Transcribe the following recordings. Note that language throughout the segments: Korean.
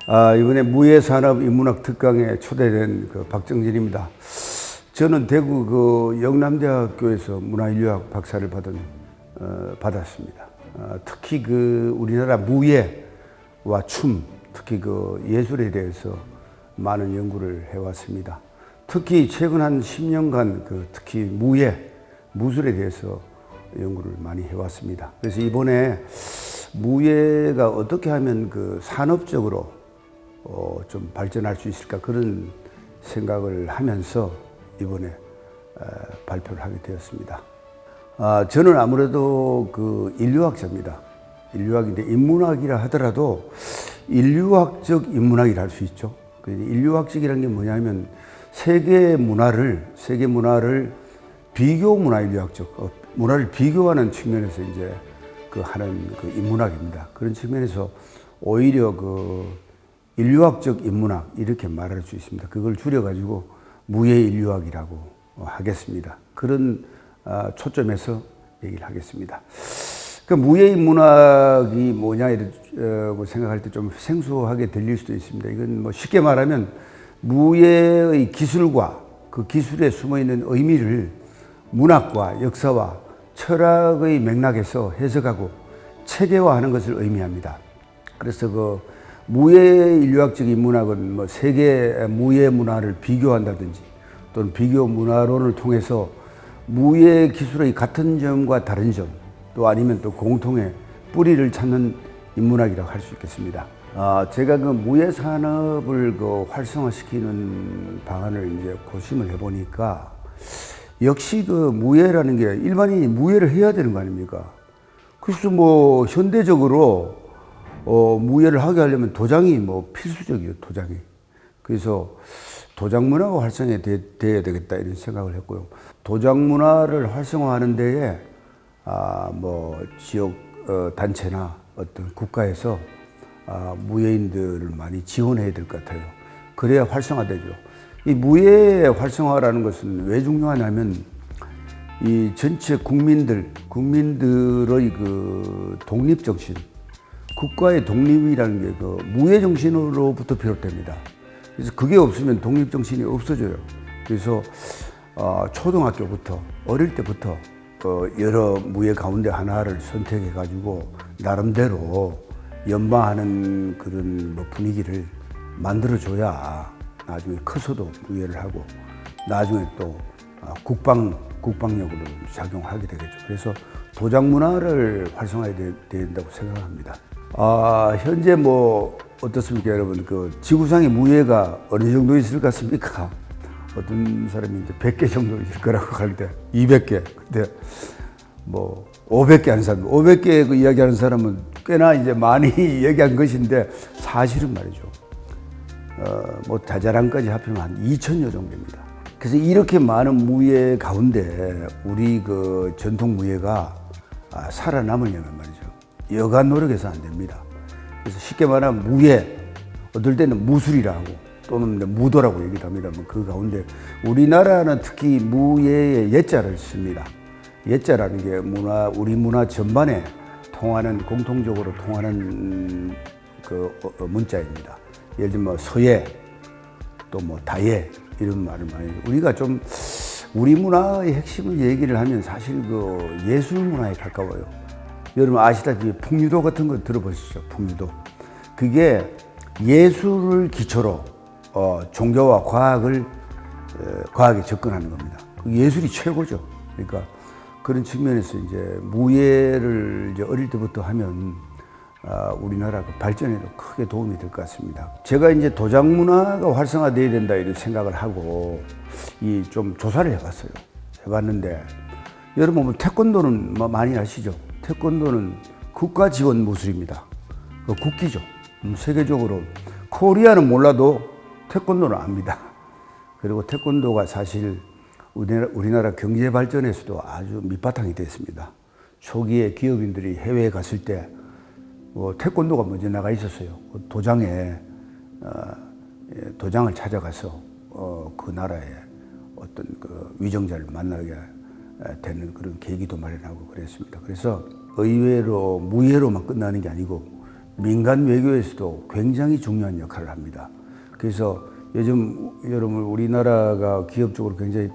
이번에 무예산업 인문학 특강에 초대된 박정진입니다. 저는 대구 영남대학교에서 문화인류학 박사를 받았습니다. 특히 우리나라 무예와 춤, 특히 예술에 대해서 많은 연구를 해왔습니다. 특히 최근 한 10년간 특히 무술에 대해서 연구를 많이 해왔습니다. 그래서 이번에 무예가 어떻게 하면 산업적으로 좀 발전할 수 있을까, 그런 생각을 하면서 이번에 발표를 하게 되었습니다. 저는 아무래도 인류학자입니다. 인류학인데, 인문학이라 하더라도 인류학적 인문학이라 할 수 있죠. 인류학적이라는 게 뭐냐면 세계 문화를 비교 문화인류학적, 문화를 비교하는 측면에서 이제 하는 인문학입니다. 그런 측면에서 오히려 인류학적 인문학, 이렇게 말할 수 있습니다. 그걸 줄여가지고 무예인류학이라고 하겠습니다. 그런 초점에서 얘기를 하겠습니다. 무예인문학이 뭐냐고 생각할 때 좀 생소하게 들릴 수도 있습니다. 이건 쉽게 말하면 무예의 기술과 그 기술에 숨어있는 의미를 문학과 역사와 철학의 맥락에서 해석하고 체계화하는 것을 의미합니다. 그래서 무예인류학적 인문학은 세계 무예 문화를 비교한다든지, 또는 비교 문화론을 통해서 무예 기술의 같은 점과 다른 점, 또 아니면 또 공통의 뿌리를 찾는 인문학이라고 할 수 있겠습니다. 제가 무예 산업을 활성화시키는 방안을 이제 고심을 해보니까, 역시 무예라는 게 일반인이 무예를 해야 되는 거 아닙니까? 그래서 현대적으로 무예를 하게 하려면 도장이 필수적이에요, 도장이. 그래서 도장 문화가 활성화돼야 되겠다, 이런 생각을 했고요. 도장 문화를 활성화하는 데에 지역 단체나 어떤 국가에서 무예인들을 많이 지원해야 될 것 같아요. 그래야 활성화되죠. 이 무예 활성화라는 것은 왜 중요하냐면, 이 전체 국민들의 독립정신, 국가의 독립이라는 게 무예 정신으로부터 비롯됩니다. 그래서 그게 없으면 독립정신이 없어져요. 그래서 초등학교부터, 어릴 때부터 여러 무예 가운데 하나를 선택해 가지고 나름대로 연마하는 그런 분위기를 만들어줘야 나중에 커서도 무예를 하고, 나중에 또 국방력으로 작용하게 되겠죠. 그래서 도장 문화를 활성화해야 된다고 생각합니다. 현재 어떻습니까, 여러분? 지구상의 무예가 어느 정도 있을 것 같습니까? 어떤 사람이 이제 100개 정도 있을 거라고 하는데, 200개. 근데 500개 하는 사람, 500개 이야기하는 사람은 꽤나 이제 많이 얘기한 것인데, 사실은 말이죠. 자잘한까지 합치면 한 2,000여 정도 됩니다. 그래서 이렇게 많은 무예 가운데 우리 전통 무예가 살아남으려면 말이죠, 여간 노력해서 안 됩니다. 그래서 쉽게 말하면 무예, 어떨 때는 무술이라 하고, 또는 무도라고 얘기를 합니다만, 그 가운데 우리나라는 특히 무예의 예자를 씁니다. 예자라는 게 우리 문화 전반에 공통적으로 통하는 문자입니다. 예를 들면 서예, 또 다예, 이런 말을 많이. 우리가 좀 우리 문화의 핵심을 얘기를 하면 사실 예술 문화에 가까워요. 여러분 아시다시피 풍류도 같은 거 들어보시죠. 풍류도. 그게 예술을 기초로 종교와 과학에 접근하는 겁니다. 예술이 최고죠. 그러니까 그런 측면에서 이제 무예를 이제 어릴 때부터 하면 우리나라 발전에도 크게 도움이 될 것 같습니다. 제가 이제 도장 문화가 활성화돼야 된다, 이런 생각을 하고 좀 조사를 해봤어요. 해봤는데, 여러분 태권도는 많이 아시죠? 태권도는 국가 지원 무술입니다. 국기죠. 세계적으로 코리아는 몰라도 태권도는 압니다. 그리고 태권도가 사실 우리나라 경제 발전에서도 아주 밑바탕이 됐습니다. 초기에 기업인들이 해외에 갔을 때 태권도가 먼저 나가 있었어요. 도장을 찾아가서 그 나라의 어떤 위정자를 만나게 되는 그런 계기도 마련하고 그랬습니다. 그래서 의외로 무예로만 끝나는 게 아니고 민간 외교에서도 굉장히 중요한 역할을 합니다. 그래서 요즘 여러분 우리나라가 기업적으로 굉장히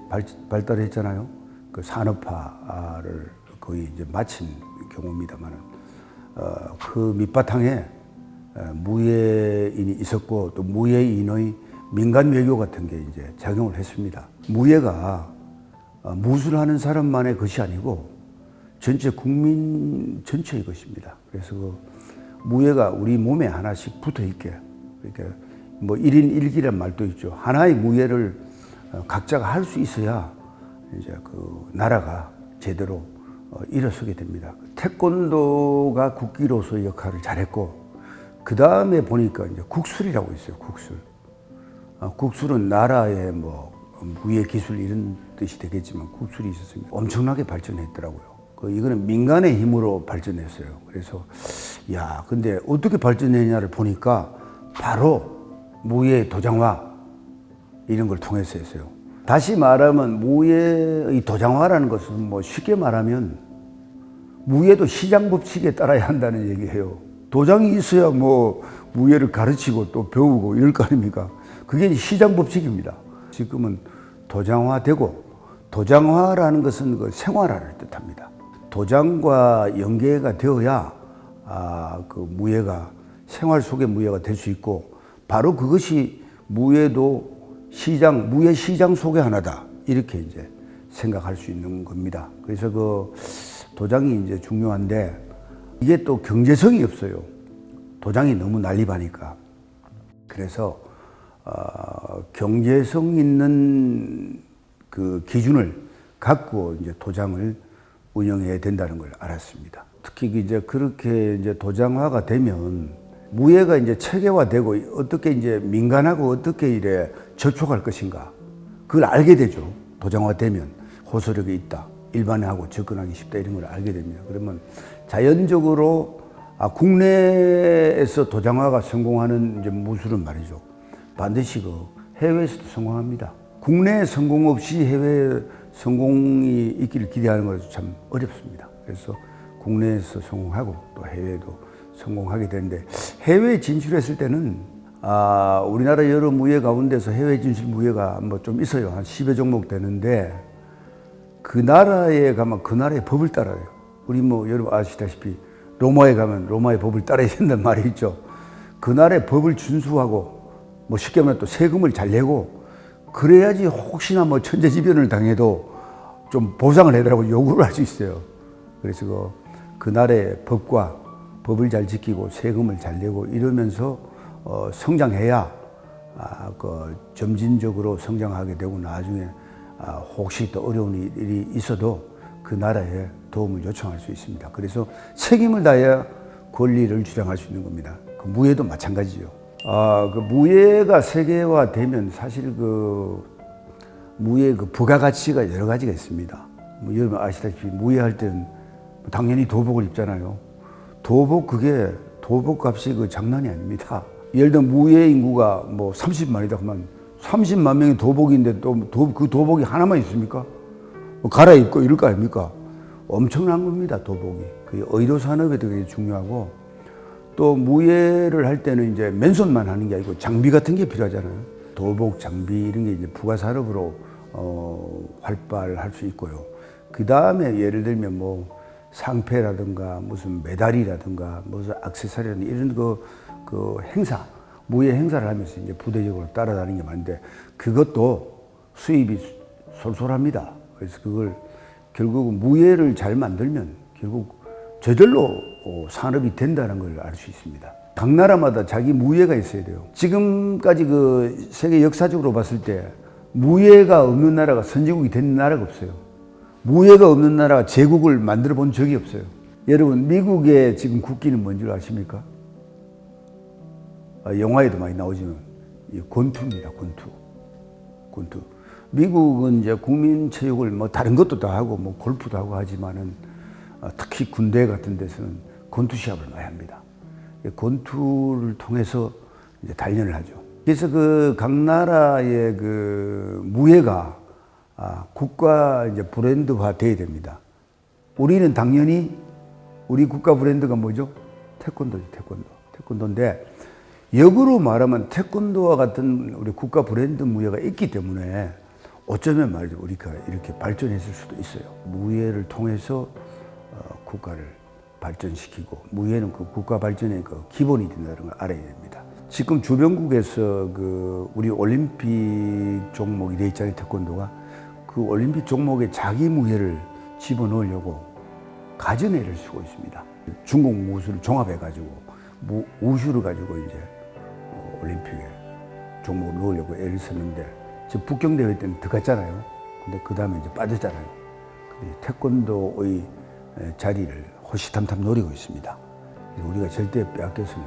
발달했잖아요. 그 산업화를 거의 이제 마친 경우입니다만은 그 밑바탕에 무예인이 있었고 또 무예인의 민간 외교 같은 게 이제 작용을 했습니다. 무예가 무술하는 사람만의 것이 아니고 전체 국민 전체의 것입니다. 그래서 그 무예가 우리 몸에 하나씩 붙어 있게 그러니까 뭐 1인 1기란 말도 있죠. 하나의 무예를 각자가 할 수 있어야 이제 그 나라가 제대로 일어서게 됩니다. 태권도가 국기로서의 역할을 잘했고 그 다음에 보니까 이제 국술이라고 있어요. 국술. 국술은 나라의 뭐 무예 기술 이런 뜻이 되겠지만 국술이 있었습니다. 엄청나게 발전했더라고요. 이거는 민간의 힘으로 발전했어요. 그래서 야, 근데 어떻게 발전했냐를 보니까 바로 무예 도장화 이런 걸 통해서 했어요. 다시 말하면 무예의 도장화라는 것은 뭐 쉽게 말하면 무예도 시장 법칙에 따라야 한다는 얘기예요. 도장이 있어야 뭐 무예를 가르치고 또 배우고 이럴 거 아닙니까? 그게 시장 법칙입니다. 지금은 도장화되고 도장화라는 것은 그 생활화를 뜻합니다. 도장과 연계가 되어야 그 무예가 생활 속의 무예가 될 수 있고 바로 그것이 무예도 무예 시장 속의 하나다 이렇게 이제 생각할 수 있는 겁니다. 그래서 그 도장이 이제 중요한데 이게 또 경제성이 없어요. 도장이 너무 난립하니까. 그래서 경제성 있는 그 기준을 갖고 이제 도장을 운영해야 된다는 걸 알았습니다. 특히 이제 그렇게 이제 도장화가 되면 무예가 이제 체계화되고 어떻게 이제 민간하고 어떻게 이래 접촉할 것인가 그걸 알게 되죠. 도장화되면 호소력이 있다. 일반하고 접근하기 쉽다 이런 걸 알게 됩니다. 그러면 자연적으로 국내에서 도장화가 성공하는 이제 무술은 말이죠. 반드시 그 해외에서도 성공합니다. 국내 성공 없이 해외 성공이 있기를 기대하는 것은 참 어렵습니다. 그래서 국내에서 성공하고 또 해외도 성공하게 되는데 해외 진출했을 때는 우리나라 여러 무예 가운데서 해외 진출 무예가 뭐 좀 있어요. 한 10여 종목 되는데 그 나라에 가면 그 나라의 법을 따라요. 우리 뭐 여러분 아시다시피 로마에 가면 로마의 법을 따라야 된다는 말이 있죠. 그 나라의 법을 준수하고 뭐 쉽게 말하면 또 세금을 잘 내고 그래야지 혹시나 뭐 천재지변을 당해도 좀 보상을 해달라고 요구를 할 수 있어요. 그래서 그 나라의 법을 잘 지키고 세금을 잘 내고 이러면서 성장해야 점진적으로 성장하게 되고 나중에 혹시 또 어려운 일이 있어도 그 나라에 도움을 요청할 수 있습니다. 그래서 책임을 다해야 권리를 주장할 수 있는 겁니다. 그 무예도 마찬가지죠. 그 무예가 세계화되면 사실 그 무예 그 부가가치가 여러 가지가 있습니다. 뭐 여러분 아시다시피 무예할 때는 당연히 도복을 입잖아요. 도복 값이 그 장난이 아닙니다. 예를 들면 무예 인구가 뭐 30만이다 하면 30만 명이 도복인데 또 그 도복이 하나만 있습니까? 뭐 갈아입고 이럴 거 아닙니까? 엄청난 겁니다, 도복이. 그 의료 산업에도 되게 중요하고 또 무예를 할 때는 이제 맨손만 하는 게 아니고 장비 같은 게 필요하잖아요. 도복, 장비 이런 게 이제 부가 산업으로 활발할 수 있고요. 그 다음에 예를 들면 뭐 상패라든가 무슨 메달이라든가 무슨 액세서리라든가 이런 그 행사, 무예 행사를 하면서 이제 부대적으로 따라다니는 게 많은데 그것도 수입이 솔솔합니다. 그래서 그걸 결국 무예를 잘 만들면 결국 저절로 산업이 된다는 걸 알 수 있습니다. 각 나라마다 자기 무예가 있어야 돼요. 지금까지 그 세계 역사적으로 봤을 때 무예가 없는 나라가 선진국이 된 나라가 없어요. 무예가 없는 나라가 제국을 만들어 본 적이 없어요. 여러분 미국의 지금 국기는 뭔지 아십니까? 영화에도 많이 나오지만 권투입니다. 권투. 미국은 이제 국민체육을 뭐 다른 것도 다 하고 뭐 골프도 하고 하지만은 특히 군대 같은 데서는 권투 시합을 많이 합니다. 권투를 통해서 이제 단련을 하죠. 그래서 그 각 나라의 그 무예가 국가 이제 브랜드화 돼야 됩니다. 우리는 당연히 우리 국가 브랜드가 뭐죠? 태권도죠, 태권도. 태권도인데 역으로 말하면 태권도와 같은 우리 국가 브랜드 무예가 있기 때문에 어쩌면 말이죠. 우리가 이렇게 발전했을 수도 있어요. 무예를 통해서 국가를 발전시키고 무예는 그 국가 발전의 그 기본이 된다는 걸 알아야 됩니다. 지금 주변국에서 그 우리 올림픽 종목이 돼 있잖아요. 태권도가 그 올림픽 종목에 자기 무예를 집어넣으려고 가전애를 쓰고 있습니다. 중국 무술을 종합해가지고 우슈를 가지고 이제 올림픽에 종목을 넣으려고 애를 썼는데 지금 북경 대회 때는 들어갔잖아요. 근데 그 다음에 이제 빠졌잖아요. 근데 태권도의 자리를 호시탐탐 노리고 있습니다. 우리가 절대 빼앗겨서는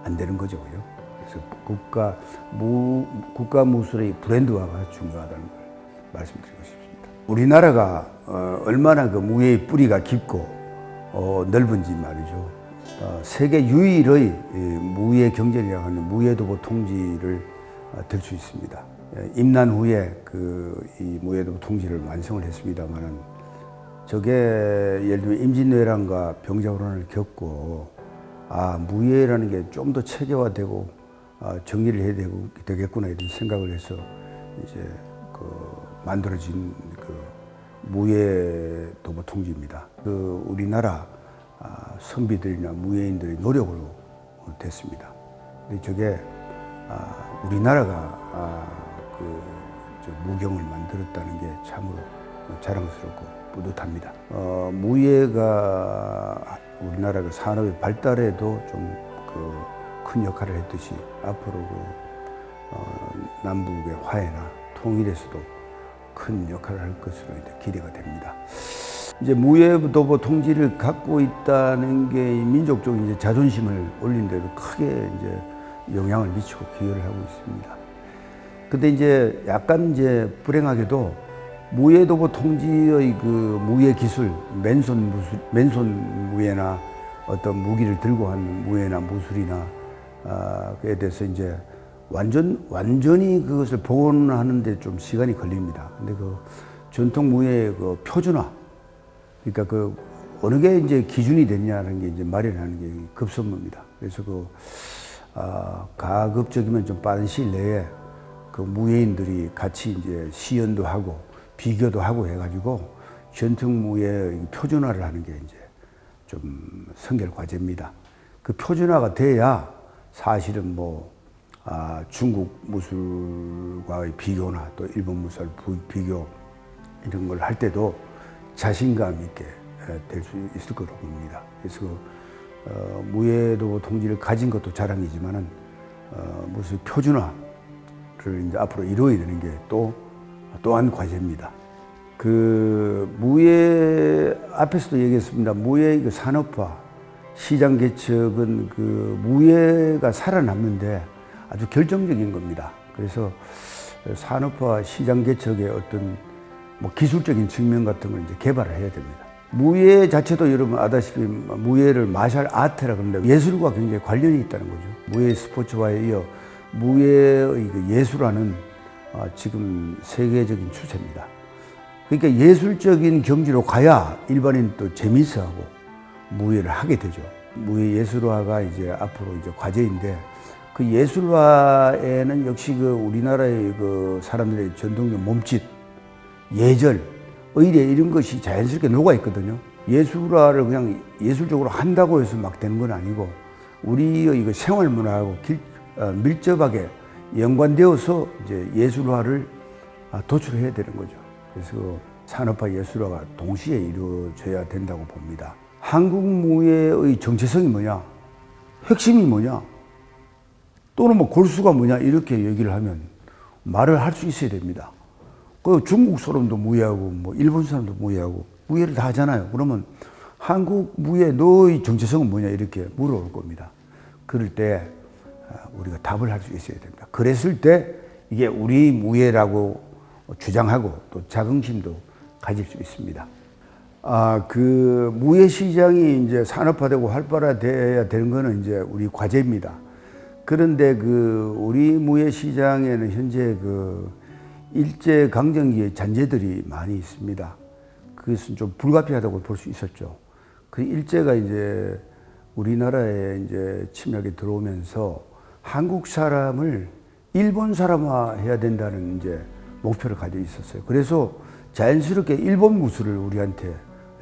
안 되는 거죠, 그죠? 그래서 국가 무술의 브랜드화가 중요하다는 걸 말씀드리고 싶습니다. 우리나라가 얼마나 그 무예의 뿌리가 깊고 넓은지 말이죠. 세계 유일의 무예 경전이라고 하는 무예도보 통지를 들 수 있습니다. 임난 후에 이 무예도보 통지를 완성을 했습니다만은 저게 예를 들면 임진왜란과 병자호란을 겪고 무예라는 게 좀 더 체계화되고 정리를 해야 되겠구나 이런 생각을 해서 이제 만들어진 무예도보 통지입니다. 우리나라 선비들이나 무예인들의 노력으로 됐습니다. 근데 저게 우리나라가 무경을 만들었다는 게 참으로 자랑스럽고 뿌듯합니다. 무예가 우리나라 산업의 발달에도 좀 큰 역할을 했듯이 앞으로 남북의 화해나 통일에서도 큰 역할을 할 것으로 기대가 됩니다. 이제 무예도보 통지를 갖고 있다는 게 민족적 이제 자존심을 올린 데도 크게 이제 영향을 미치고 기여를 하고 있습니다. 근데 이제 약간 이제 불행하게도 무예도보 통지의 무예 기술, 맨손 무예나 어떤 무기를 들고 하는 무예나 무술이나 그에 대해서 이제 완전히 그것을 복원하는데 좀 시간이 걸립니다. 근데 전통 무예의 표준화, 그러니까 어느 게 이제 기준이 됐냐는 게 이제 마련하는 게 급선무입니다. 그래서 가급적이면 좀 빠른 시일 내에 무예인들이 같이 이제 시연도 하고 비교도 하고 해가지고 전통 무예의 표준화를 하는 게 이제 좀 선결 과제입니다. 그 표준화가 돼야 사실은 중국 무술과의 비교나 또 일본 무술 비교 이런 걸 할 때도 자신감 있게 될 수 있을 거라고 봅니다. 그래서 무예도보 통지를 가진 것도 자랑이지만은 무술 표준화를 이제 앞으로 이루어야 되는 게 또한 과제입니다. 무예 앞에서도 얘기했습니다. 무예의 산업화, 시장 개척은 무예가 살아남는데 아주 결정적인 겁니다. 그래서 산업화, 시장 개척의 어떤 기술적인 측면 같은 걸 이제 개발을 해야 됩니다. 무예 자체도 여러분 아다시피 무예를 마샬 아트라고 합니다. 예술과 굉장히 관련이 있다는 거죠. 무예 스포츠화에 이어 무예의 예술화는 지금 세계적인 추세입니다. 그러니까 예술적인 경지로 가야 일반인 또 재미있어하고 무예를 하게 되죠. 무예 예술화가 이제 앞으로 이제 과제인데 그 예술화에는 역시 우리나라의 사람들의 전통적 몸짓, 예절, 의례 이런 것이 자연스럽게 녹아 있거든요. 예술화를 그냥 예술적으로 한다고 해서 막 되는 건 아니고 우리의 생활 문화하고 밀접하게 연관되어서 이제 예술화를 도출해야 되는 거죠. 그래서 산업화 예술화가 동시에 이루어져야 된다고 봅니다. 한국 무예의 정체성이 뭐냐? 핵심이 뭐냐? 또는 골수가 뭐냐? 이렇게 얘기를 하면 말을 할 수 있어야 됩니다. 중국 사람도 무예하고 일본 사람도 무예하고 무예를 다 하잖아요. 그러면 한국 무예 너의 정체성은 뭐냐? 이렇게 물어볼 겁니다. 그럴 때 우리가 답을 할 수 있어야 됩니다. 그랬을 때 이게 우리 무예라고 주장하고 또 자긍심도 가질 수 있습니다. 무예 시장이 이제 산업화되고 활발화돼야 되는 거는 이제 우리 과제입니다. 그런데 우리 무예 시장에는 현재 일제 강점기의 잔재들이 많이 있습니다. 그것은 좀 불가피하다고 볼 수 있었죠. 일제가 이제 우리나라에 이제 침략이 들어오면서 한국 사람을 일본 사람화 해야 된다는 이제 목표를 가지고 있었어요. 그래서 자연스럽게 일본 무술을 우리한테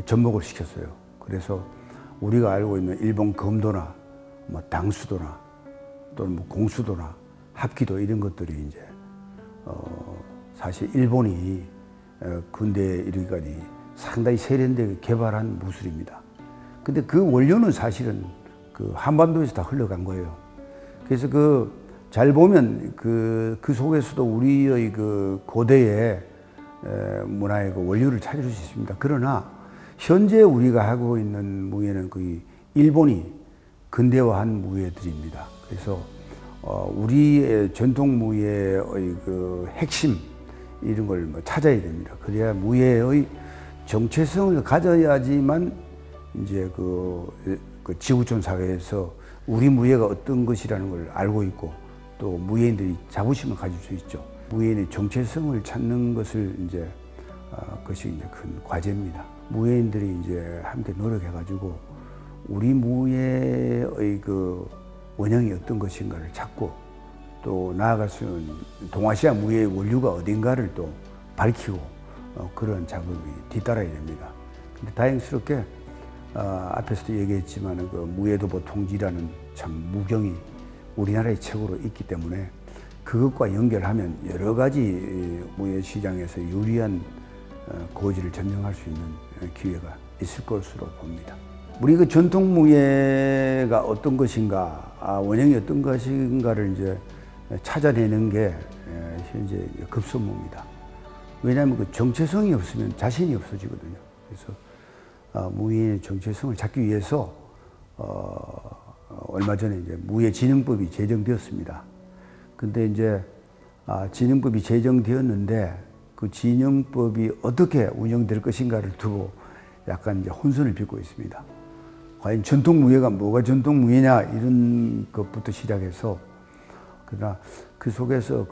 접목을 시켰어요. 그래서 우리가 알고 있는 일본 검도나 뭐 당수도나 또는 뭐 공수도나 합기도 이런 것들이 이제 사실 일본이 근대에 이르기까지 상당히 세련되게 개발한 무술입니다. 근데 그 원료는 사실은 그 한반도에서 다 흘러간 거예요. 그래서 잘 보면 그 속에서도 우리의 그 고대의 문화의 그 원료를 찾을 수 있습니다. 그러나 현재 우리가 하고 있는 무예는 거의 일본이 근대화한 무예들입니다. 그래서 우리의 전통 무예의 그 핵심 이런 걸 뭐 찾아야 됩니다. 그래야 무예의 정체성을 가져야지만 이제 그 지구촌 사회에서 우리 무예가 어떤 것이라는 걸 알고 있고 또 무예인들이 자부심을 가질 수 있죠. 무예인의 정체성을 찾는 것을 이제 그것이 이제 큰 과제입니다. 무예인들이 이제 함께 노력해가지고 우리 무예의 그 원형이 어떤 것인가를 찾고 또 나아가서는 동아시아 무예의 원류가 어딘가를 또 밝히고 그런 작업이 뒤따라야 됩니다. 근데 다행스럽게 앞에서도 얘기했지만 그 무예도보 통지라는 참 무경이 우리나라의 책으로 있기 때문에 그것과 연결하면 여러 가지 무예 시장에서 유리한 고지를 전쟁할 수 있는 기회가 있을 것으로 봅니다. 우리 그 전통 무예가 어떤 것인가, 원형이 어떤 것인가를 이제 찾아내는 게 현재 급선무입니다. 왜냐하면 그 정체성이 없으면 자신이 없어지거든요. 그래서 무예의 정체성을 찾기 위해서 얼마 전에 이제 무예진흥법이 제정되었습니다. 근데 이제 진흥법이 제정되었는데 그 진흥법이 어떻게 운영될 것인가를 두고 약간 이제 혼선을 빚고 있습니다. 과연 전통 무예가 뭐가 전통 무예냐 이런 것부터 시작해서 그러나 그 속에서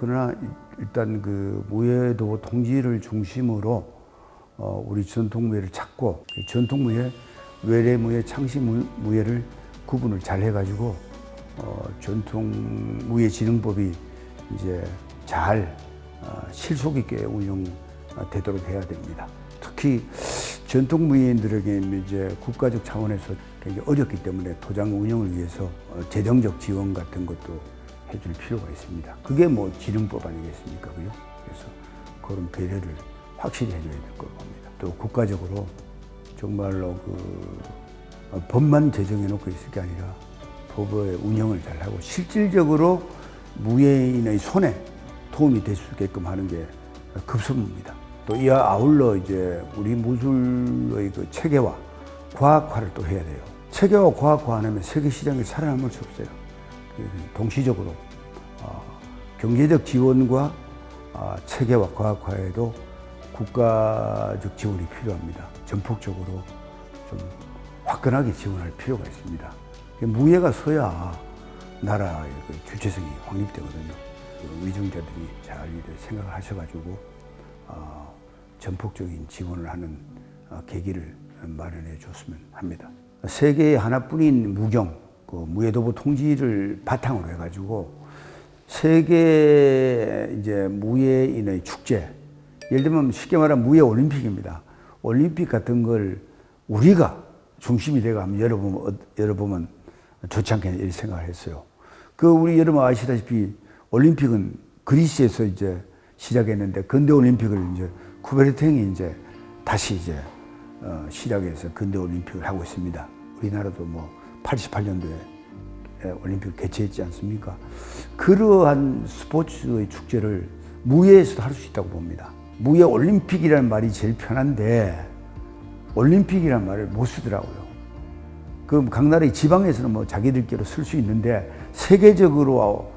일단 그 무예도 통지를 중심으로 우리 전통 무예를 찾고 전통 무예, 외래 무예, 창시 무예를 구분을 잘 해가지고 전통 무예 진흥법이 이제 잘 실속 있게 운영되도록 해야 됩니다. 특히 전통 무예인들에게 이제 국가적 차원에서 굉장히 어렵기 때문에 도장 운영을 위해서 재정적 지원 같은 것도 해줄 필요가 있습니다. 그게 뭐 진흥법 아니겠습니까? 그죠? 그래서 그런 배려를 확실히 해줘야 될 걸 봅니다. 또 국가적으로 정말로 법만 제정해 놓고 있을 게 아니라 법의 운영을 잘하고 실질적으로 무예인의 손에 도움이 될 수 있게끔 하는 게 급선무입니다. 또 이와 아울러 이제 우리 무술의 그 체계화, 과학화를 또 해야 돼요. 체계화, 과학화 안 하면 세계 시장에 살아남을 수 없어요. 동시적으로 경제적 지원과 체계화, 과학화에도 국가적 지원이 필요합니다. 전폭적으로 좀 화끈하게 지원할 필요가 있습니다. 무예가 서야 나라의 주체성이 확립되거든요. 위정자들이 잘 생각을 하셔가지고 전폭적인 지원을 하는 계기를 마련해 줬으면 합니다. 세계에 하나뿐인 무경, 무예도보 통지를 바탕으로 해가지고 세계 이제 무예인의 축제, 예를 들면 쉽게 말하면 무예 올림픽입니다. 올림픽 같은 걸 우리가 중심이 돼가 한번 열어보면 좋지 않겠냐 이렇게 생각을 했어요. 우리 여러분 아시다시피 올림픽은 그리스에서 이제 시작했는데 근대 올림픽을 이제 쿠베르탱이 이제 다시 이제 시작해서 근대 올림픽을 하고 있습니다. 우리나라도 뭐 88년도에 올림픽을 개최했지 않습니까? 그러한 스포츠의 축제를 무예에서도 할 수 있다고 봅니다. 무예 올림픽이라는 말이 제일 편한데 올림픽이라는 말을 못 쓰더라고요. 각 나라의 지방에서는 뭐 자기들끼리 쓸 수 있는데 세계적으로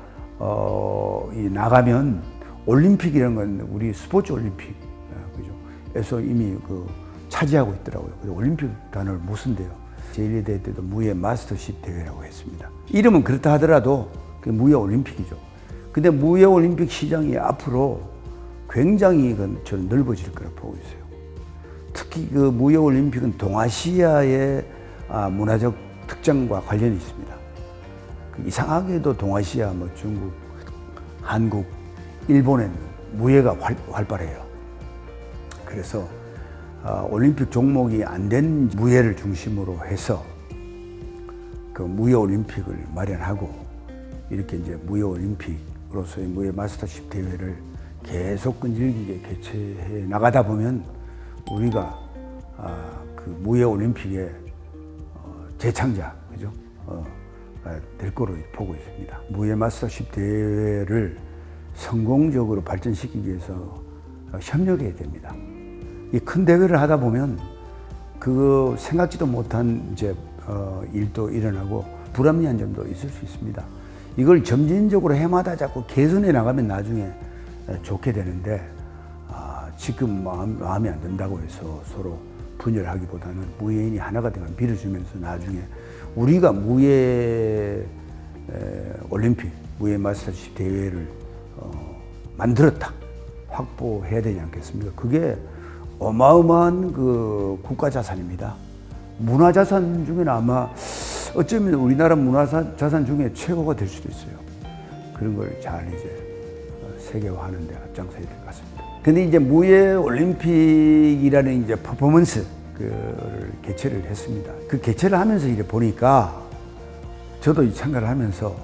나가면 올림픽이라는 건 우리 스포츠 올림픽, 그죠? 에서 이미 차지하고 있더라고요. 그래서 올림픽 단어를 못 쓴대요. 제1회 때도 무예 마스터십 대회라고 했습니다. 이름은 그렇다 하더라도 그게 무예 올림픽이죠. 근데 무예 올림픽 시장이 앞으로 굉장히 저는 넓어질 거라고 보고 있어요. 특히 무예 올림픽은 동아시아의 문화적 특징과 관련이 있습니다. 이상하게도 동아시아, 뭐 중국, 한국, 일본에는 무예가 활발해요. 그래서 올림픽 종목이 안 된 무예를 중심으로 해서 그 무예 올림픽을 마련하고 이렇게 이제 무예 올림픽으로서의 무예 마스터십 대회를 계속 끈질기게 개최해 나가다 보면 우리가 그 무예 올림픽의 재창자, 그죠? 될 거로 보고 있습니다. 무예 마스터십 대회를 성공적으로 발전시키기 위해서 협력해야 됩니다. 이 큰 대회를 하다 보면 그 생각지도 못한 이제 일도 일어나고 불합리한 점도 있을 수 있습니다. 이걸 점진적으로 해마다 자꾸 개선해 나가면 나중에 좋게 되는데 지금 마음에 안 든다고 해서 서로 분열하기보다는 무예인이 하나가 되면 빌어주면서 나중에 우리가 무예 올림픽, 무예 마스터십 대회를 만들었다, 확보해야 되지 않겠습니까? 그게 어마어마한 그 국가자산입니다. 문화자산 중에는 아마 어쩌면 우리나라 문화자산 중에 최고가 될 수도 있어요. 그런 걸 잘 이제 세계화하는 데 앞장서야 될 것 같습니다. 근데 이제 무예 올림픽이라는 이제 퍼포먼스 를 개최를 했습니다. 그 개최를 하면서 이제 보니까 저도 참가를 하면서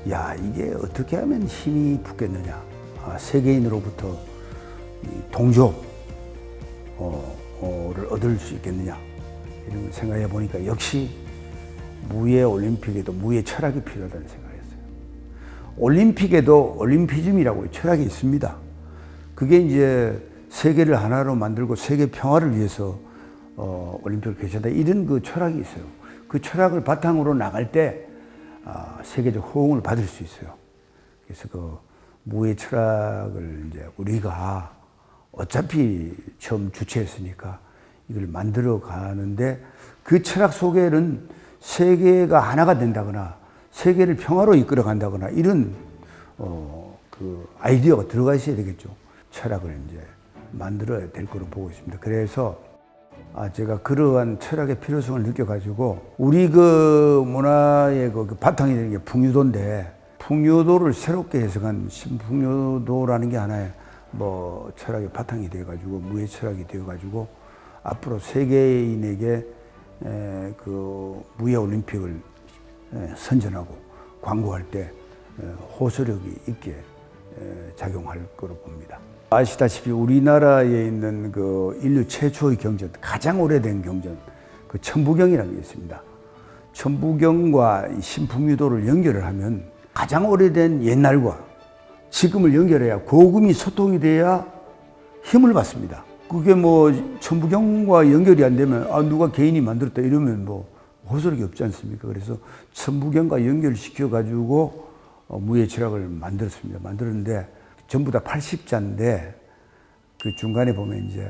야, 이게 어떻게 하면 힘이 붙겠느냐, 세계인으로부터 동조를 얻을 수 있겠느냐, 이런 걸 생각해 보니까 역시 무예 올림픽에도 무예 철학이 필요하다는 생각을 했어요. 올림픽에도 올림피즘이라고 철학이 있습니다. 그게 이제 세계를 하나로 만들고 세계 평화를 위해서 올림픽을 개최한다, 이런 그 철학이 있어요. 그 철학을 바탕으로 나갈 때 세계적 호응을 받을 수 있어요. 그래서 그 무예 철학을 이제 우리가 어차피 처음 주최했으니까 이걸 만들어 가는데 그 철학 속에는 세계가 하나가 된다거나 세계를 평화로 이끌어 간다거나 이런 그 아이디어가 들어가 있어야 되겠죠. 철학을 이제 만들어야 될 거로 보고 있습니다. 그래서 제가 그러한 철학의 필요성을 느껴가지고 우리 그 문화의 그 바탕이 되는 게 풍유도인데, 풍유도를 새롭게 해석한 신풍유도라는 게 하나의 뭐 철학의 바탕이 되어가지고 무예 철학이 되어가지고 앞으로 세계인에게 그 무예 올림픽을 선전하고 광고할 때 호소력이 있게 작용할 거로 봅니다. 아시다시피 우리나라에 있는 그 인류 최초의 경전, 가장 오래된 경전, 그 천부경이라는 게 있습니다. 천부경과 신풍유도를 연결을 하면 가장 오래된 옛날과 지금을 연결해야 고금이 소통이 돼야 힘을 받습니다. 그게 뭐 천부경과 연결이 안 되면 누가 개인이 만들었다 이러면 뭐 호소력이 없지 않습니까? 그래서 천부경과 연결시켜 가지고 무예 철학을 만들었습니다. 만들었는데 전부 다 80자인데 그 중간에 보면 이제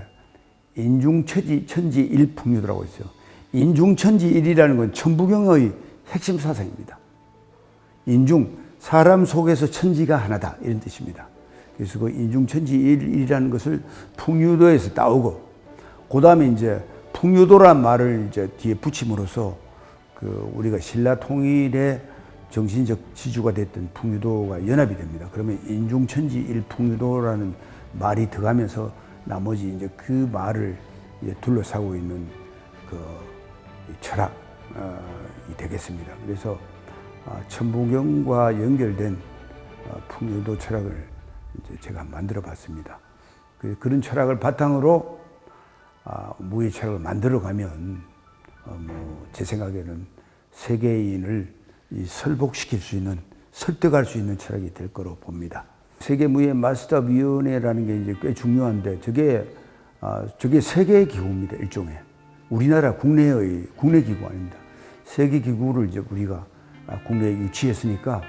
인중천지 일풍유도라고 있어요. 인중천지 일이라는 건 천부경의 핵심 사상입니다. 인중, 사람 속에서 천지가 하나다, 이런 뜻입니다. 그래서 그 인중천지 일이라는 것을 풍유도에서 따오고, 그 다음에 이제 풍유도란 말을 이제 뒤에 붙임으로써 그 우리가 신라 통일의 정신적 지주가 됐던 풍유도가 연합이 됩니다. 그러면 인중천지 일풍유도라는 말이 들어가면서 나머지 이제 그 말을 이제 둘러싸고 있는 그 철학이 되겠습니다. 그래서 천부경과 연결된 풍유도 철학을 이제 제가 만들어 봤습니다. 그런 철학을 바탕으로 무예 철학을 만들어 가면 제 생각에는 세계인을 설복시킬 수 있는, 설득할 수 있는 철학이 될 거로 봅니다. 세계무예 마스터위원회라는 게 이제 꽤 중요한데 저게 세계 기구입니다, 일종의. 우리나라 국내 기구 아닙니다. 세계 기구를 이제 우리가 국내에 유치했으니까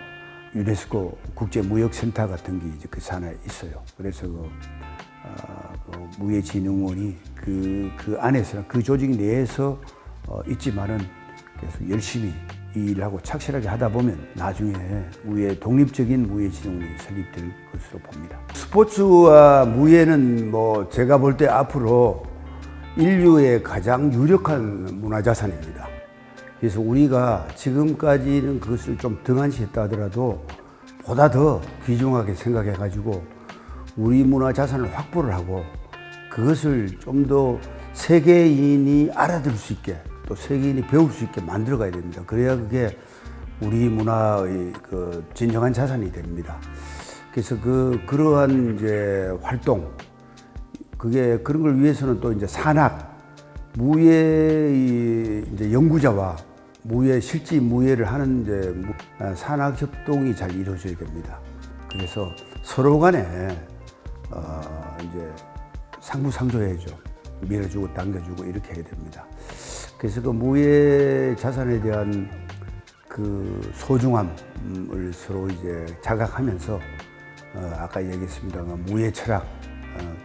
유네스코 국제무역센터 같은 게 이제 그 산하에 있어요. 그래서 그 무예진흥원이 그 안에서, 그 조직 내에서 있지만은 계속 열심히 일하고 착실하게 하다 보면 나중에 독립적인 무예진흥원이 설립될 것으로 봅니다. 스포츠와 무예는 뭐 제가 볼 때 앞으로 인류의 가장 유력한 문화자산입니다. 그래서 우리가 지금까지는 그것을 좀 등한시했다 하더라도 보다 더 귀중하게 생각해 가지고 우리 문화 자산을 확보를 하고 그것을 좀 더 세계인이 알아들을 수 있게 또 세계인이 배울 수 있게 만들어 가야 됩니다. 그래야 그게 우리 문화의 그 진정한 자산이 됩니다. 그래서 그러한 이제 활동, 그런 걸 위해서는 또 이제 산학, 무예의 이제 연구자와 실제 무예를 하는 이제 산학 협동이 잘 이루어져야 됩니다. 그래서 서로 간에 이제 상부상조해야죠. 밀어주고 당겨주고 이렇게 해야 됩니다. 그래서 그 무예 자산에 대한 그 소중함을 서로 이제 자각하면서 아까 얘기했습니다만 무예 철학,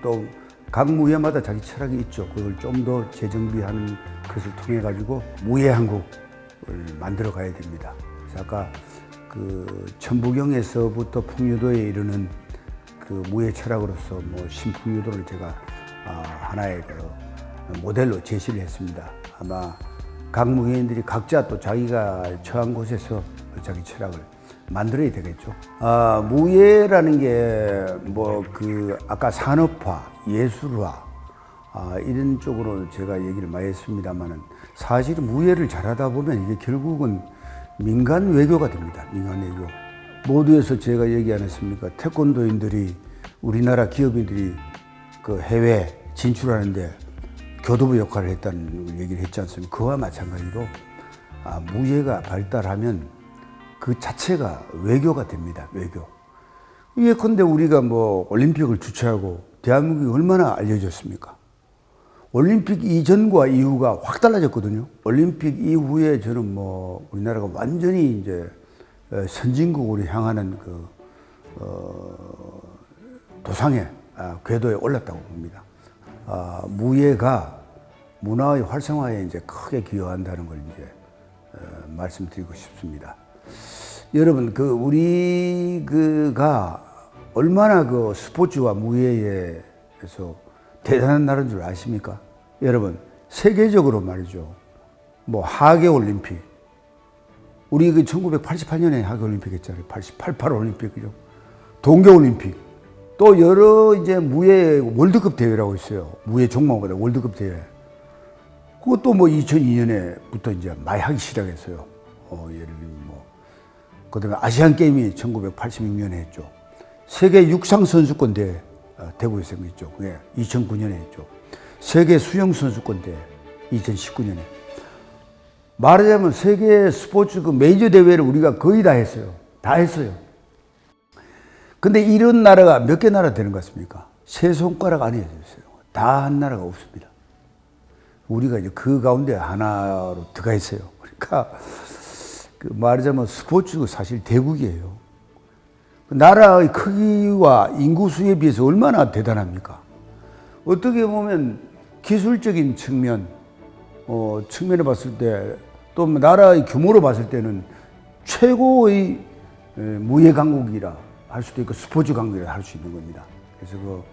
또 각 무예마다 자기 철학이 있죠. 그걸 좀 더 재정비하는 것을 통해 가지고 무예 한국을 만들어 가야 됩니다. 그래서 아까 그 천부경에서부터 풍류도에 이르는 그 무예 철학으로서 뭐 신풍류도를 제가 하나의 그 모델로 제시를 했습니다. 아마 각 무예인들이 각자 또 자기가 처한 곳에서 자기 철학을 만들어야 되겠죠. 무예라는 게 뭐 그 아까 산업화, 예술화 이런 쪽으로 제가 얘기를 많이 했습니다만은 사실 무예를 잘하다 보면 이게 결국은 민간 외교가 됩니다. 민간 외교. 모두에서 제가 얘기 안 했습니까? 태권도인들이 우리나라 기업인들이 그 해외 진출하는데 교두보 역할을 했다는 얘기를 했지 않습니까? 그와 마찬가지로 무예가 발달하면 그 자체가 외교가 됩니다. 외교. 예컨대 우리가 뭐 올림픽을 주최하고 대한민국이 얼마나 알려졌습니까? 올림픽 이전과 이후가 확 달라졌거든요. 올림픽 이후에 저는 뭐 우리나라가 완전히 이제 선진국으로 향하는 그 도상의 궤도에 올랐다고 봅니다. 무예가 문화의 활성화에 이제 크게 기여한다는 걸 이제 말씀드리고 싶습니다. 여러분, 우리가 얼마나 그 스포츠와 무예에서 대단한 나라인 줄 아십니까? 여러분, 세계적으로 말이죠. 뭐 하계 올림픽, 우리 그 1988년에 하계 올림픽 했잖아요. 88 올림픽, 그죠? 동계 올림픽, 또 여러 이제 무예 월드컵 대회라고 있어요. 무예 종목마다 월드컵 대회. 그것도 뭐 2002년에부터 이제 많이 하기 시작했어요. 예를 들면 뭐 그다음에 아시안 게임이 1986년에 했죠. 세계 육상 선수권 대회 대구에서 했죠. 그게 2009년에 했죠. 세계 수영 선수권 대회 2019년에. 말하자면 세계 스포츠 그 메이저 대회를 우리가 거의 다 했어요. 다 했어요. 근데 이런 나라가 몇 개 나라 되는 것 같습니까? 세 손가락 안에 있어요. 다 한 나라가 없습니다. 우리가 이제 그 가운데 하나로 들어가 있어요. 그러니까 그 말하자면 스포츠가 사실 대국이에요. 나라의 크기와 인구수에 비해서 얼마나 대단합니까? 어떻게 보면 기술적인 측면에 봤을 때, 또 나라의 규모로 봤을 때는 최고의 무예 강국이라 할 수도 있고 스포츠 강국이라 할 수 있는 겁니다. 그래서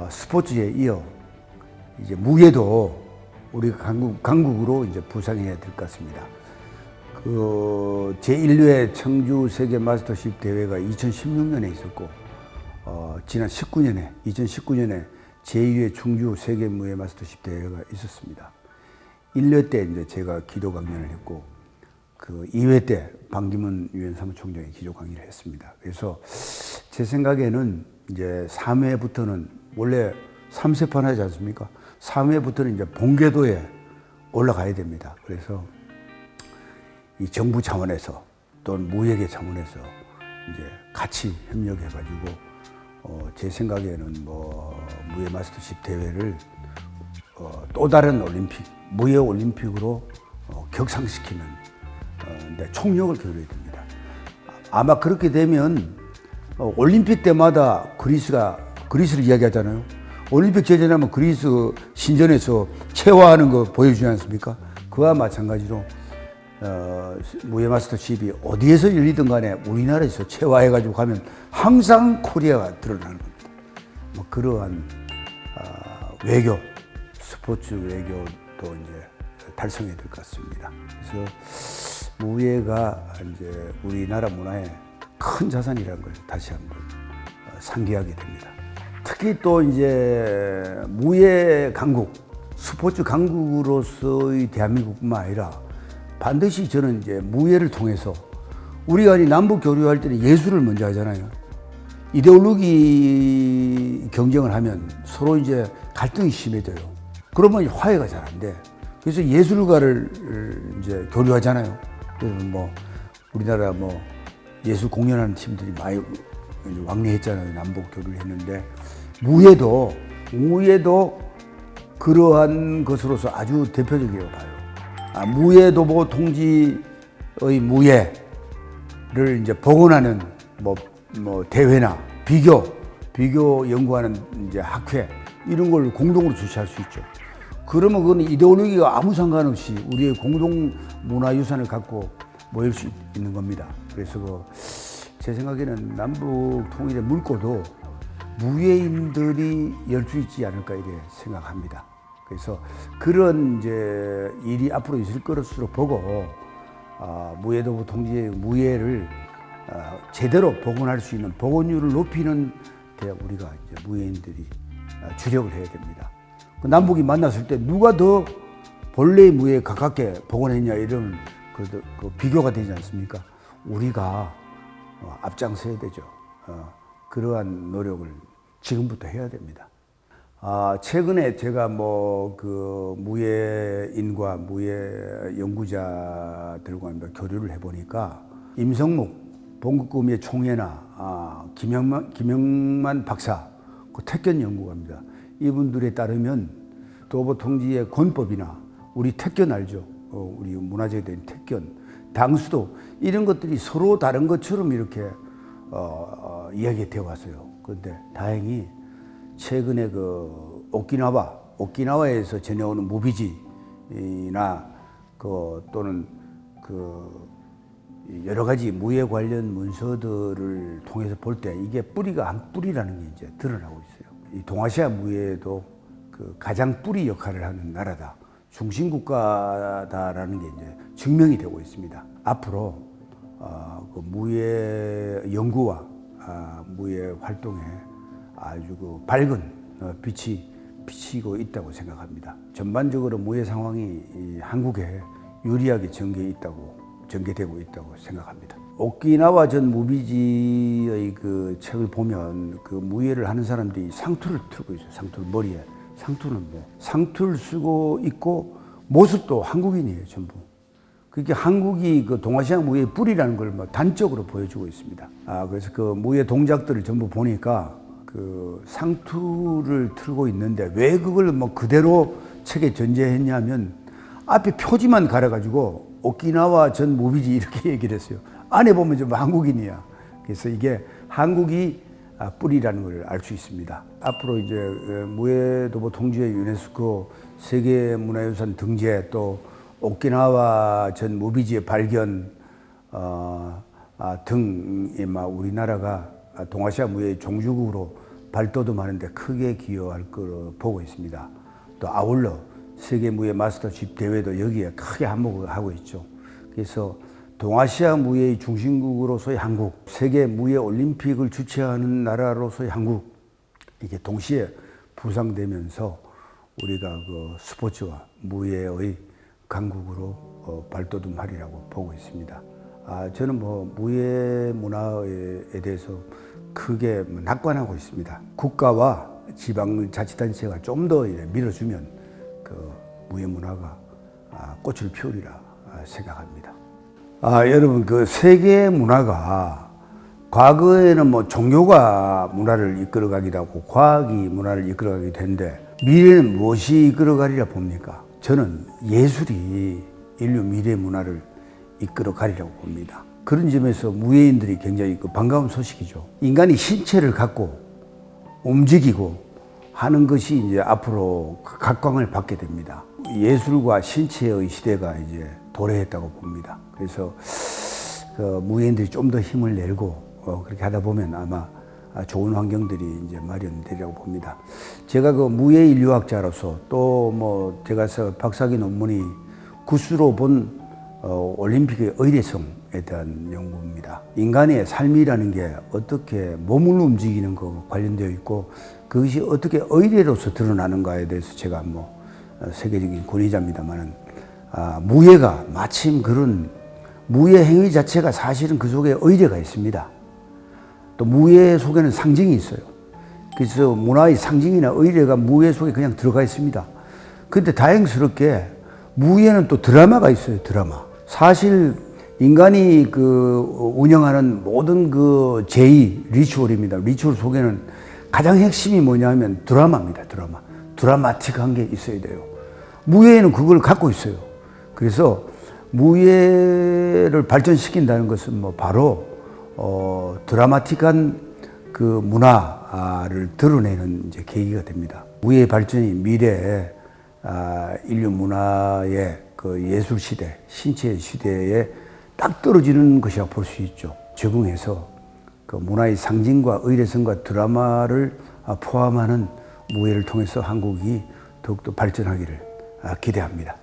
스포츠에 이어 이제 무예도 우리가 강국으로 이제 부상해야 될 것 같습니다. 제1회 청주 세계 마스터십 대회가 2016년에 있었고, 지난 2019년에 제2회 충주 세계 무예 마스터십 대회가 있었습니다. 1회 때 이제 제가 기도 강연을 했고, 2회 때 반기문 유엔 사무총장이 기도 강의를 했습니다. 그래서 제 생각에는 이제 3회부터는 원래 3세판 하지 않습니까? 3회부터는 이제 본궤도에 올라가야 됩니다. 그래서 이 정부 차원에서 또는 무예계 차원에서 이제 같이 협력해가지고 제 생각에는 뭐 무예 마스터십 대회를 또 다른 올림픽, 무예 올림픽으로 격상시키는 총력을 기울여야 됩니다. 아마 그렇게 되면 올림픽 때마다 그리스를 이야기하잖아요. 올림픽 제전하면 그리스 신전에서 체화하는 거 보여주지 않습니까? 그와 마찬가지로 무예 마스터십이 어디에서 열리든 간에 우리나라에서 체화해가지고 가면 항상 코리아가 드러나는 겁니다. 뭐 그러한 외교, 스포츠 외교도 이제 달성해야 될 것 같습니다. 그래서 그래서 무예가 이제 우리나라 문화의 큰 자산이라는 걸 다시 한번 상기하게 됩니다. 특히 또 이제 무예 강국, 스포츠 강국으로서의 대한민국뿐만 아니라 반드시 저는 이제 무예를 통해서 우리가 남북 교류할 때는 예술을 먼저 하잖아요. 이데올로기 경쟁을 하면 서로 이제 갈등이 심해져요. 그러면 화해가 잘 안 돼. 그래서 예술가를 이제 교류하잖아요. 그래서 뭐 우리나라 뭐 예술 공연하는 팀들이 많이 왕래했잖아요. 남북 교류를 했는데 무예도 그러한 것으로서 아주 대표적이라고 봐요. 무예도보 통지의 무예를 이제 복원하는 뭐 대회나 비교 연구하는 이제 학회 이런 걸 공동으로 주최할 수 있죠. 그러면 그건 이데올로기가 아무 상관없이 우리의 공동 문화유산을 갖고 모일 수 있는 겁니다. 그래서 제 생각에는 남북 통일의 물꼬도 무예인들이 열 수 있지 않을까 이렇게 생각합니다. 그래서 그런 이제 일이 앞으로 있을 것으로 보고 무예도보 통지의 무예를 제대로 복원할 수 있는 복원율을 높이는 데 우리가 이제 무예인들이 주력을 해야 됩니다. 남북이 만났을 때 누가 더 본래의 무예에 가깝게 복원했냐 이런 그 비교가 되지 않습니까? 우리가 앞장서야 되죠. 그러한 노력을 지금부터 해야 됩니다. 최근에 제가 그 무예인과 무예 연구자들과 교류를 해보니까 임성묵 봉국금의 총회나 김영만 박사, 그 택견 연구가입니다. 이분들에 따르면 도보 통지의 권법이나 우리 택견 알죠? 우리 문화재에 대한 택견, 당수도 이런 것들이 서로 다른 것처럼 이렇게 이야기가 되어 왔어요. 그런데 다행히 최근에 그 오키나와에서 전해오는 무비지나 또는 여러 가지 무예 관련 문서들을 통해서 볼 때 이게 뿌리가 한 뿌리라는 게 이제 드러나고 있어요. 이 동아시아 무예도 그 가장 뿌리 역할을 하는 나라다, 중심 국가다라는 게 이제 증명이 되고 있습니다. 앞으로 그 무예 연구와 무예 활동에 아주 그 밝은 빛이 비치고 있다고 생각합니다. 전반적으로 무예 상황이 한국에 유리하게 전개되고 있다고 생각합니다. 오키나와 전 무비지의 그 책을 보면 그 무예를 하는 사람들이 상투를 틀고 있어요. 머리에 상투는 상투를 쓰고 있고 모습도 한국인이에요, 전부. 그게 한국이 그 동아시아 무예의 뿌리라는 걸 단적으로 보여주고 있습니다. 그래서 그 무예 동작들을 전부 보니까 그 상투를 틀고 있는데 왜 그걸 그대로 책에 전제했냐면 앞에 표지만 갈아가지고 오키나와 전 무비지 이렇게 얘기를 했어요. 안에 보면 좀 한국인이야. 그래서 이게 한국이 뿌리라는 걸 알 수 있습니다. 앞으로 이제 무예도보 통지의 유네스코 세계문화유산 등재, 또 오키나와 전 무비지의 발견 등이 우리나라가 동아시아 무예의 종주국으로 발돋움하는데 크게 기여할 거로 보고 있습니다. 또 아울러 세계 무예 마스터십 대회도 여기에 크게 한몫을 하고 있죠. 그래서 동아시아 무예의 중심국으로서의 한국, 세계 무예 올림픽을 주최하는 나라로서의 한국, 이게 동시에 부상되면서 우리가 그 스포츠와 무예의 강국으로 발돋움하리라고 보고 있습니다. 저는 무예 문화에 대해서 크게 낙관하고 있습니다. 국가와 지방자치단체가 좀 더 밀어주면 그 무예 문화가 꽃을 피우리라 생각합니다. 여러분, 그 세계 문화가 과거에는 종교가 문화를 이끌어가기도 하고 과학이 문화를 이끌어가기도 했는데 미래는 무엇이 이끌어가리라 봅니까? 저는 예술이 인류 미래 문화를 이끌어가리라고 봅니다. 그런 점에서 무예인들이 굉장히 반가운 소식이죠. 인간이 신체를 갖고 움직이고 하는 것이 이제 앞으로 각광을 받게 됩니다. 예술과 신체의 시대가 이제 도래했다고 봅니다. 그래서 무예인들이 좀 더 힘을 내고 그렇게 하다 보면 아마 좋은 환경들이 이제 마련되리라고 봅니다. 제가 그 무예 인류학자로서 또 제가 박사학위 논문이 구스로 본 올림픽의 의례성에 대한 연구입니다. 인간의 삶이라는 게 어떻게 몸을 움직이는 것과 관련되어 있고 그것이 어떻게 의례로서 드러나는가에 대해서 제가 세계적인 권위자입니다만은 무예가 마침 그런 무예 행위 자체가 사실은 그 속에 의례가 있습니다. 또 무예 속에는 상징이 있어요. 그래서 문화의 상징이나 의례가 무예 속에 그냥 들어가 있습니다. 근데 다행스럽게 무예는 또 드라마가 있어요. 드라마. 사실 인간이 운영하는 모든 제의 리추얼입니다. 리추얼 속에는 가장 핵심이 뭐냐면 드라마입니다. 드라마. 드라마틱한 게 있어야 돼요. 무예는 그걸 갖고 있어요. 그래서 무예를 발전시킨다는 것은 바로 드라마틱한 문화를 드러내는 이제 계기가 됩니다. 무예 발전이 미래에 인류 문화의 예술 시대, 신체 시대에 딱 떨어지는 것이라고 볼 수 있죠. 적응해서 문화의 상징과 의례성과 드라마를 포함하는 무예를 통해서 한국이 더욱더 발전하기를 기대합니다.